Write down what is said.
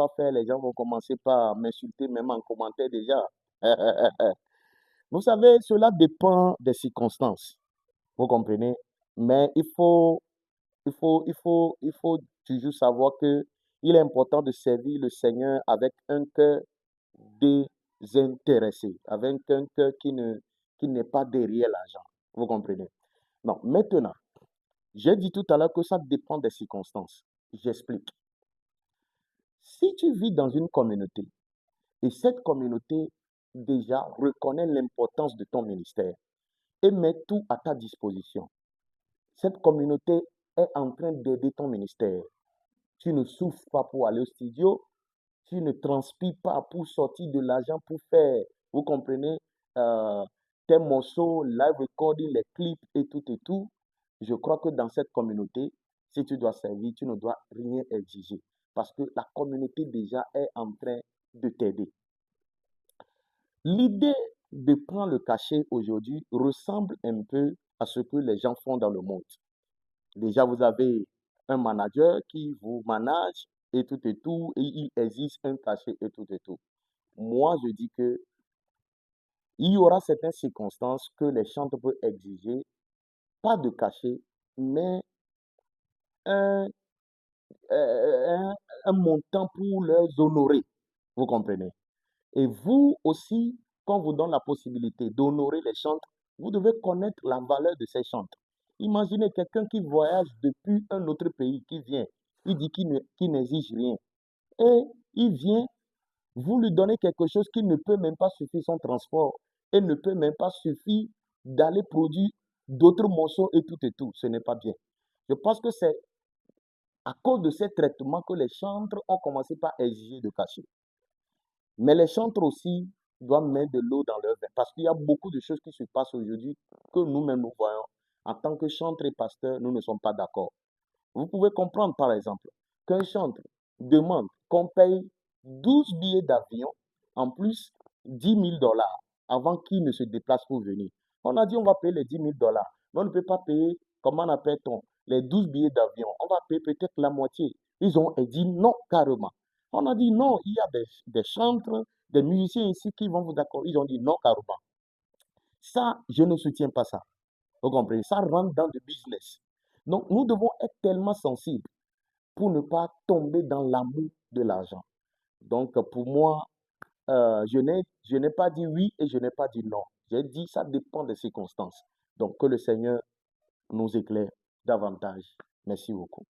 pas faire, les gens vont commencer par m'insulter même en commentaire déjà. Vous savez, cela dépend des circonstances, vous comprenez? Mais il faut toujours savoir que il est important de servir le Seigneur avec un cœur désintéressé, avec un cœur qui n'est pas derrière l'argent. Vous comprenez? Non, maintenant, j'ai dit tout à l'heure que ça dépend des circonstances. J'explique. Si tu vis dans une communauté et cette communauté déjà reconnaît l'importance de ton ministère et met tout à ta disposition, cette communauté est en train d'aider ton ministère. Tu ne souffres pas pour aller au studio, tu ne transpires pas pour sortir de l'argent pour faire, vous comprenez, euh, tes morceaux, live recording, les clips et tout et tout. Je crois que dans cette communauté, si tu dois servir, tu ne dois rien exiger parce que la communauté déjà est en train de t'aider. L'idée de prendre le cachet aujourd'hui ressemble un peu à ce que les gens font dans le monde. Déjà, vous avez un manager qui vous manage et tout, et il existe un cachet et tout et tout. Moi, je dis que il y aura certaines circonstances que les chantres peuvent exiger, pas de cachet, mais un, un, un montant pour les honorer. Vous comprenez? Et vous aussi, quand on vous donne la possibilité d'honorer les chantres, vous devez connaître la valeur de ces chantres. Imaginez quelqu'un qui voyage depuis un autre pays, qui vient, il dit qu'il n'exige rien. Et il vient, vous lui donnez quelque chose qui ne peut même pas suffire son transport et ne peut même pas suffire d'aller produire d'autres morceaux et tout et tout. Ce n'est pas bien. Je pense que c'est à cause de ces traitements que les chantres ont commencé par exiger de cachet. Mais les chantres aussi doivent mettre de l'eau dans leur vin parce qu'il y a beaucoup de choses qui se passent aujourd'hui que nous-mêmes nous voyons. En tant que chantres et pasteurs, nous ne sommes pas d'accord. Vous pouvez comprendre, par exemple, qu'un chantre demande qu'on paye 12 billets d'avion, en plus 10 000 $ avant qu'il ne se déplace pour venir. On a dit on va payer les 10 000 $, mais on ne peut pas payer, comment appelle-t-on, les 12 billets d'avion. On va payer peut-être la moitié. Ils ont dit non carrément. On a dit non, il y a des chantres, des musiciens ici qui vont vous accorder. Ils ont dit non carrément. Ça, je ne soutiens pas ça. Vous comprenez? Ça rentre dans le business. Donc, nous devons être tellement sensibles pour ne pas tomber dans l'amour de l'argent. Donc, pour moi, je n'ai pas dit oui et je n'ai pas dit non. J'ai dit ça dépend des circonstances. Donc, que le Seigneur nous éclaire davantage. Merci beaucoup.